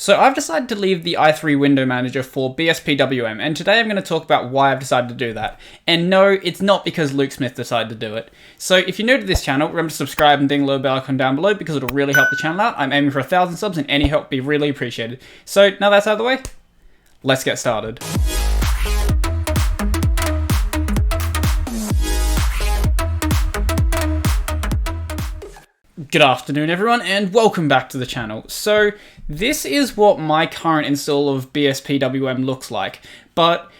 So I've decided to leave the i3 window manager for bspwm, and today I'm going to talk about why I've decided to do that. And no, it's not because Luke Smith decided to do it. So if you're new to this channel, remember to subscribe and ding the little bell icon down below because it'll really help the channel out. I'm aiming for 1,000 subs and any help would be really appreciated. So now that's out of the way, let's get started. Good afternoon everyone and welcome back to the channel. So this is what my current install of bspwm looks like, but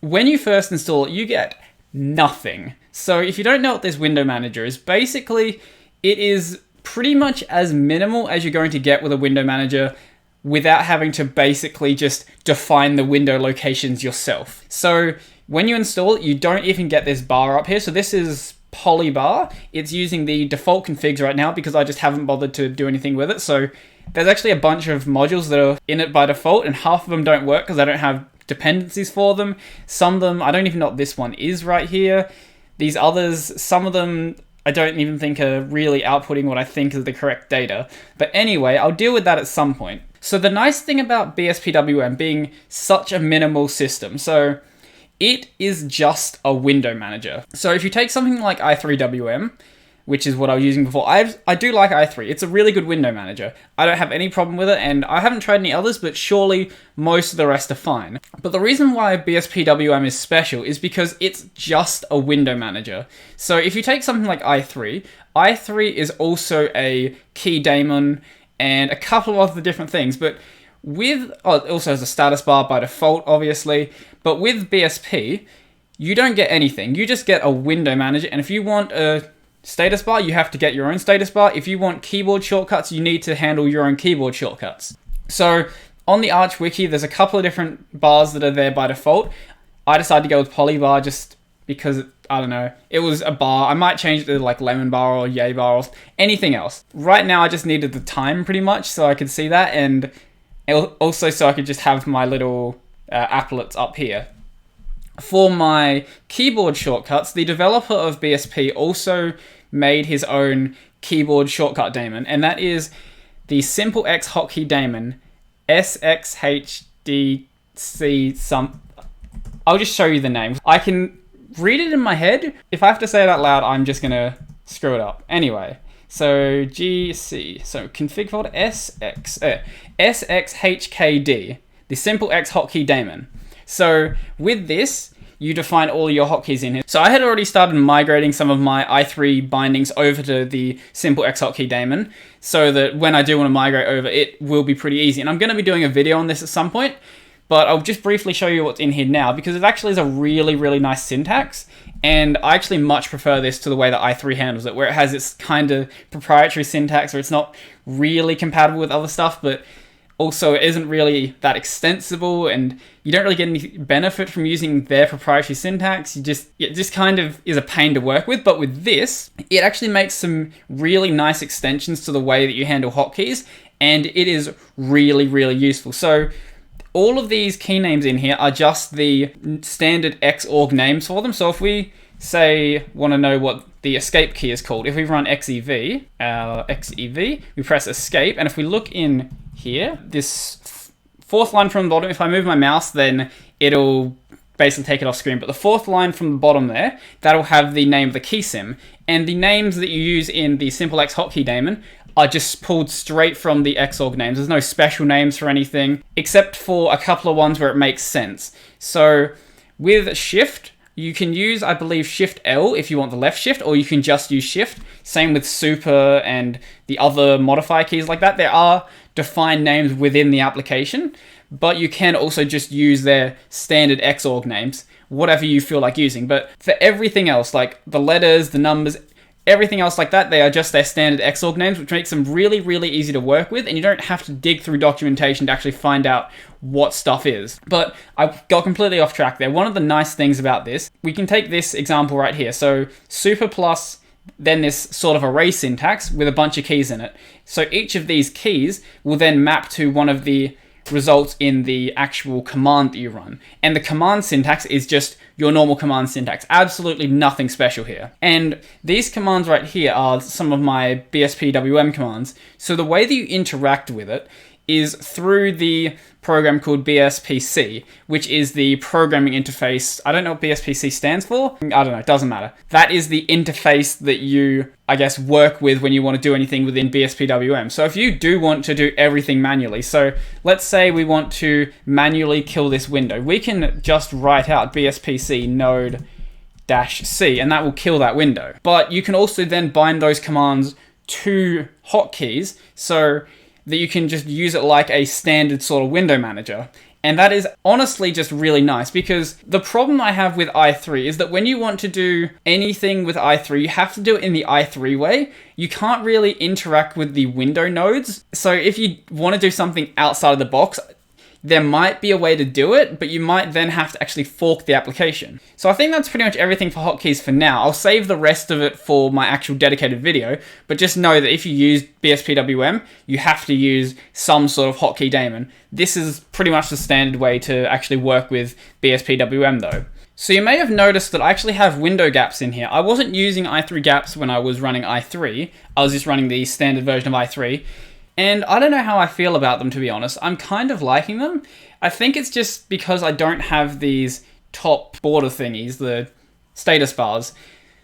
when you first install it you get nothing. So if you don't know what this window manager is, basically it is pretty much as minimal as you're going to get with a window manager without having to basically just define the window locations yourself. So when you install it, you don't even get this bar up here. So this is polybar. It's using the default configs right now because I just haven't bothered to do anything with it. So there's actually a bunch of modules that are in it by default and half of them don't work because I don't have dependencies for them. Some of them, I don't even know what this one is right here. These others, some of them I don't even think are really outputting what I think is the correct data. But anyway, I'll deal with that at some point. So the nice thing about bspwm being such a minimal system, so it is just a window manager. So if you take something like i3wm, which is what I was using before, I do like i3. It's a really good window manager. I don't have any problem with it, and I haven't tried any others, but surely most of the rest are fine. But the reason why bspwm is special is because it's just a window manager. So if you take something like i3 is also a key daemon and a couple of other different things, but it also has a status bar by default, obviously, but with BSP, you don't get anything. You just get a window manager, and if you want a status bar, you have to get your own status bar. If you want keyboard shortcuts, you need to handle your own keyboard shortcuts. So on the Arch Wiki, there's a couple of different bars that are there by default. I decided to go with polybar just because, I don't know, it was a bar. I might change it to like lemon bar or yay bar or anything else. Right now, I just needed the time pretty much so I could see that, and also so I could just have my little applets up here. For my keyboard shortcuts, the developer of BSP also made his own keyboard shortcut daemon, and that is the sxhkd daemon, sxhkd some. I'll just show you the name. I can read it in my head. If I have to say it out loud, I'm just gonna screw it up. Anyway. So so config folder sxhkd, the simple X hotkey daemon. So with this, you define all your hotkeys in here. So I had already started migrating some of my i3 bindings over to the simple X hotkey daemon, so that when I do want to migrate over, it will be pretty easy. And I'm going to be doing a video on this at some point, but I'll just briefly show you what's in here now because it actually is a really, really nice syntax. And I actually much prefer this to the way that i3 handles it, where it has its kind of proprietary syntax where it's not really compatible with other stuff, but also it isn't really that extensible and you don't really get any benefit from using their proprietary syntax. It just kind of is a pain to work with. But with this, it actually makes some really nice extensions to the way that you handle hotkeys, and it is really, really useful. So all of these key names in here are just the standard Xorg names for them. So if we want to know what the escape key is called, if we run XEV, we press escape, and if we look in here, this fourth line from the bottom, if I move my mouse, then it'll basically take it off screen. But the fourth line from the bottom there, that'll have the name of the key sim, and the names that you use in the simple X hotkey daemon are just pulled straight from the Xorg names. There's no special names for anything, except for a couple of ones where it makes sense. So with Shift, you can use, I believe, Shift L if you want the left shift, or you can just use Shift. Same with Super and the other modifier keys like that. There are defined names within the application, but you can also just use their standard Xorg names, whatever you feel like using. But for everything else, like the letters, the numbers, everything else like that, they are just their standard Xorg names, which makes them really, really easy to work with, and you don't have to dig through documentation to actually find out what stuff is. But I got completely off track there. One of the nice things about this, we can take this example right here. So super plus, then this sort of array syntax with a bunch of keys in it. So each of these keys will then map to one of the results in the actual command that you run. And the command syntax is just your normal command syntax. Absolutely nothing special here. And these commands right here are some of my bspwm commands. So the way that you interact with it is through the program called BSPC, which is the programming interface. I don't know what BSPC stands for. I don't know, it doesn't matter. That is the interface that you, I guess, work with when you want to do anything within BSPWM. So if you do want to do everything manually, so let's say we want to manually kill this window, we can just write out BSPC node -c, and that will kill that window. But you can also then bind those commands to hotkeys so that you can just use it like a standard sort of window manager. And that is honestly just really nice, because the problem I have with i3 is that when you want to do anything with i3, you have to do it in the i3 way. You can't really interact with the window nodes. So if you want to do something outside of the box, there might be a way to do it, but you might then have to actually fork the application. So I think that's pretty much everything for hotkeys for now. I'll save the rest of it for my actual dedicated video, but just know that if you use BSPWM, you have to use some sort of hotkey daemon. This is pretty much the standard way to actually work with BSPWM though. So you may have noticed that I actually have window gaps in here. I wasn't using i3 gaps when I was running i3. I was just running the standard version of i3. And I don't know how I feel about them, to be honest. I'm kind of liking them. I think it's just because I don't have these top border thingies, the status bars.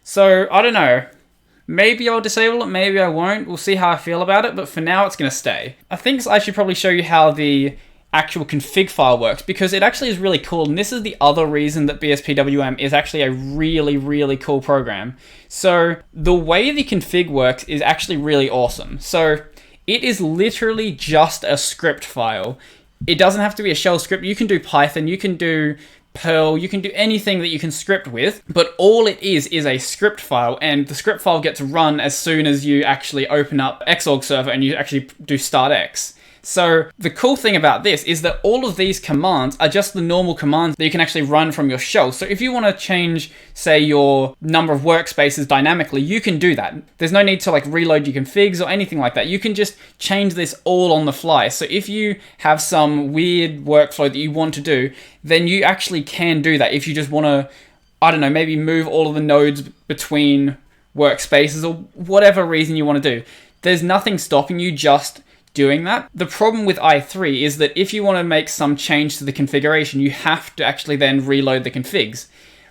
So, I don't know. Maybe I'll disable it, maybe I won't. We'll see how I feel about it, but for now it's going to stay. I think I should probably show you how the actual config file works, because it actually is really cool, and this is the other reason that BSPWM is actually a really, really cool program. So, the way the config works is actually really awesome. So, it is literally just a script file. It doesn't have to be a shell script. You can do Python, you can do Perl, you can do anything that you can script with, but all it is a script file, and the script file gets run as soon as you actually open up Xorg server and you actually do startx. So the cool thing about this is that all of these commands are just the normal commands that you can actually run from your shell. So if you want to change, say, your number of workspaces dynamically, you can do that. There's no need to like reload your configs or anything like that. You can just change this all on the fly. So if you have some weird workflow that you want to do, then you actually can do that. If you just want to, I don't know, maybe move all of the nodes between workspaces or whatever reason you want to do. There's nothing stopping you just doing that. The problem with i3 is that if you want to make some change to the configuration, you have to actually then reload the configs.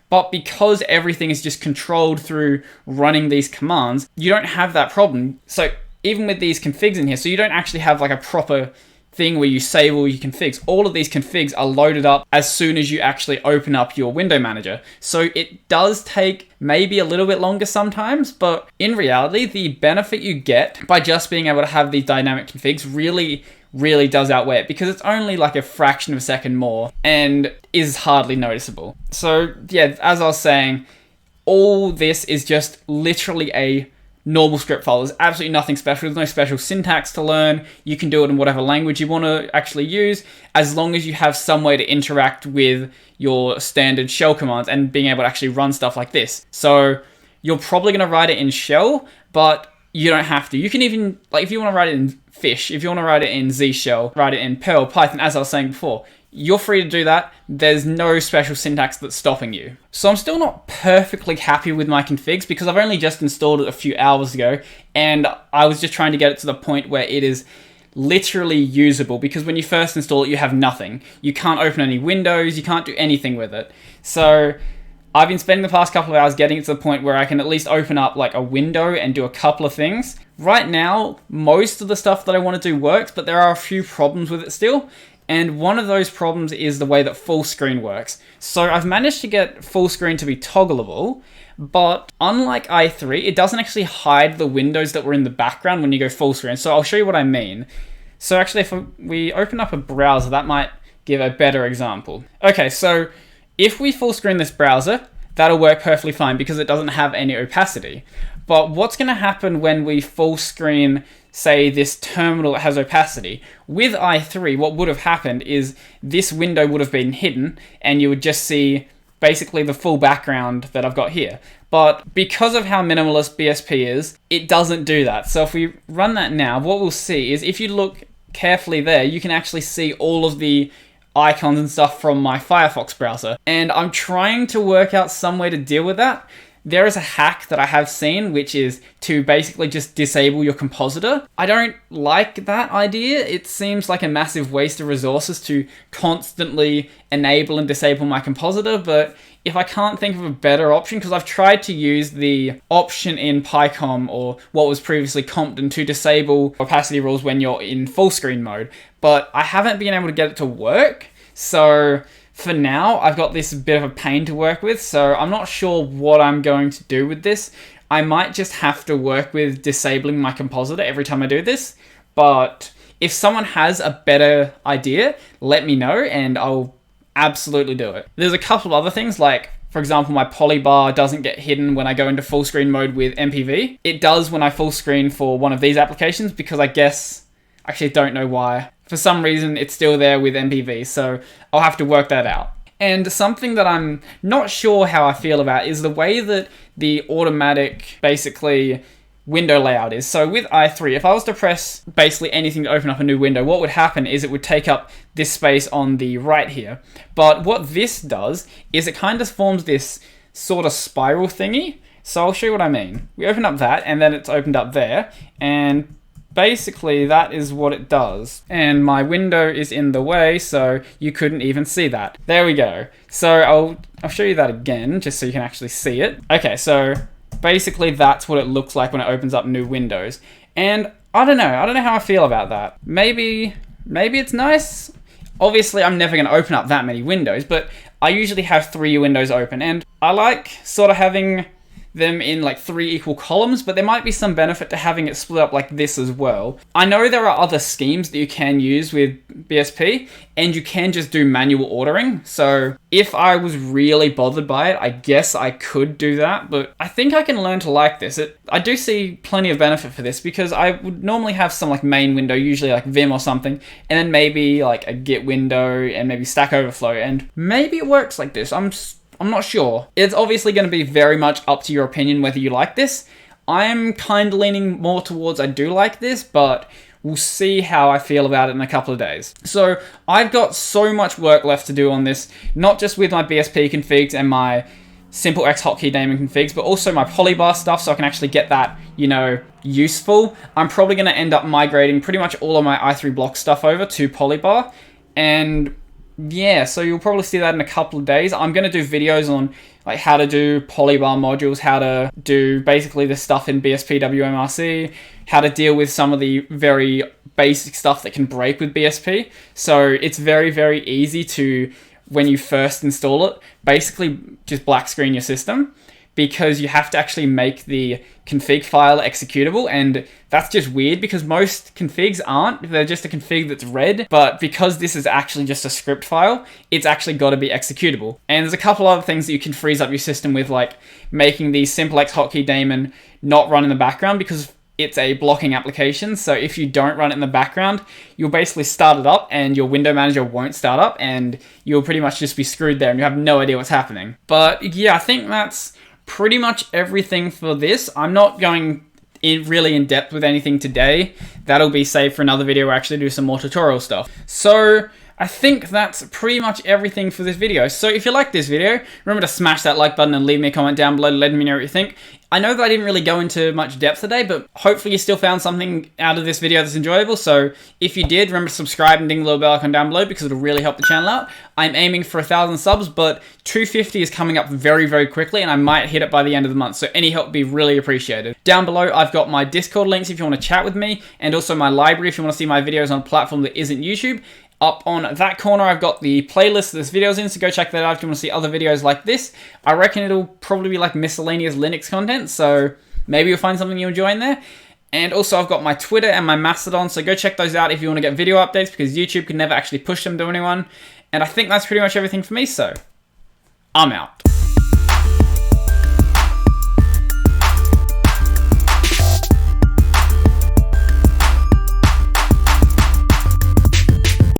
But because everything is just controlled through running these commands, you don't have that problem. So even with these configs in here, so you don't actually have like a proper thing where you save all your configs. All of these configs are loaded up as soon as you actually open up your window manager. So it does take maybe a little bit longer sometimes, but in reality, the benefit you get by just being able to have these dynamic configs really does outweigh it, because it's only like a fraction of a second more and is hardly noticeable. So yeah, as I was saying, all this is just literally a normal script file. There's absolutely nothing special. There's no special syntax to learn. You can do it in whatever language you want to actually use, as long as you have some way to interact with your standard shell commands and being able to actually run stuff like this. So you're probably going to write it in shell, but you don't have to. You can even, like, if you want to write it in fish, if you want to write it in Z shell, write it in Perl, Python, as I was saying before, you're free to do that. There's no special syntax that's stopping you. So I'm still not perfectly happy with my configs, because I've only just installed it a few hours ago, and I was just trying to get it to the point where it is literally usable, because when you first install it, you have nothing. You can't open any windows, you can't do anything with it. So I've been spending the past couple of hours getting it to the point where I can at least open up like a window and do a couple of things. Right now, most of the stuff that I want to do works, but there are a few problems with it still. And one of those problems is the way that full screen works. So I've managed to get full screen to be toggleable, but unlike i3, it doesn't actually hide the windows that were in the background when you go full screen. So I'll show you what I mean. So actually, if we open up a browser, that might give a better example. Okay, so if we full screen this browser, that'll work perfectly fine because it doesn't have any opacity. But what's going to happen when we full screen, say, this terminal that has opacity? With i3, what would have happened is this window would have been hidden, and you would just see basically the full background that I've got here. But because of how minimalist BSP is, it doesn't do that. So if we run that now, what we'll see is if you look carefully there, you can actually see all of the icons and stuff from my Firefox browser. And I'm trying to work out some way to deal with that. there is a hack that I have seen, which is to basically just disable your compositor. I don't like that idea. It seems like a massive waste of resources to constantly enable and disable my compositor, but if I can't think of a better option, because I've tried to use the option in PyCom, or what was previously Compton, to disable opacity rules when you're in full screen mode, but I haven't been able to get it to work. So for now, I've got this bit of a pain to work with, so I'm not sure what I'm going to do with this. I might just have to work with disabling my compositor every time I do this, but if someone has a better idea, let me know and I'll absolutely do it. There's a couple of other things, like, for example, my polybar doesn't get hidden when I go into full screen mode with MPV. It does when I full screen for one of these applications, because I guess, actually don't know why. For some reason, it's still there with MPV, so I'll have to work that out. And something that I'm not sure how I feel about is the way that the automatic, basically, window layout is. So with i3, if I was to press basically anything to open up a new window, what would happen is it would take up this space on the right here. But what this does is it kind of forms this sort of spiral thingy. So I'll show you what I mean. We open up that, and then it's opened up there, and basically that is what it does. And my window is in the way, so you couldn't even see that. There we go. So I'll show you that again, just so you can actually see it. Okay, so basically that's what it looks like when it opens up new windows. And I don't know how I feel about that. Maybe it's nice. Obviously, I'm never going to open up that many windows, but I usually have 3 windows open, and I like sort of having them in like 3 equal columns, but there might be some benefit to having it split up like this as well. I know there are other schemes that you can use with BSP, and you can just do manual ordering. So if I was really bothered by it, I guess I could do that, but I think I can learn to like this. I do see plenty of benefit for this, because I would normally have some like main window, usually like Vim or something, and then maybe like a Git window and maybe Stack Overflow, and maybe it works like this. I'm not sure. It's obviously going to be very much up to your opinion whether you like this. I'm kind of leaning more towards I do like this, but we'll see how I feel about it in a couple of days. So I've got so much work left to do on this, not just with my BSP configs and my simple xhotkey daemon configs, but also my polybar stuff, so I can actually get that, useful. I'm probably going to end up migrating pretty much all of my i3 block stuff over to polybar, and yeah, so you'll probably see that in a couple of days. I'm going to do videos on like how to do polybar modules, how to do basically the stuff in bspwm, how to deal with some of the very basic stuff that can break with BSP. So it's very, very easy to, when you first install it, basically just black screen your system, because you have to actually make the config file executable, and that's just weird because most configs aren't. They're just a config that's read, but because this is actually just a script file, it's actually got to be executable. And there's a couple other things that you can freeze up your system with, like making the simple xhotkey daemon not run in the background, because it's a blocking application. So if you don't run it in the background, you'll basically start it up and your window manager won't start up, and you'll pretty much just be screwed there and you have no idea what's happening. But yeah, I think that's pretty much everything for this. I'm not going really in depth with anything today. That'll be saved for another video where I actually do some more tutorial stuff. So I think that's pretty much everything for this video. So if you like this video, remember to smash that like button and leave me a comment down below to let me know what you think. I know that I didn't really go into much depth today, but hopefully you still found something out of this video that's enjoyable. So if you did, remember to subscribe and ding the little bell icon down below, because it'll really help the channel out. I'm aiming for 1,000 subs, but 250 is coming up very, very quickly, and I might hit it by the end of the month. So any help would be really appreciated. Down below, I've got my Discord links if you want to chat with me, and also my library if you want to see my videos on a platform that isn't YouTube. Up on that corner, I've got the playlist that this video's in, so go check that out if you want to see other videos like this. I reckon it'll probably be like miscellaneous Linux content, so maybe you'll find something you enjoy in there. And also, I've got my Twitter and my Mastodon, so go check those out if you want to get video updates, because YouTube can never actually push them to anyone. And I think that's pretty much everything for me, so I'm out.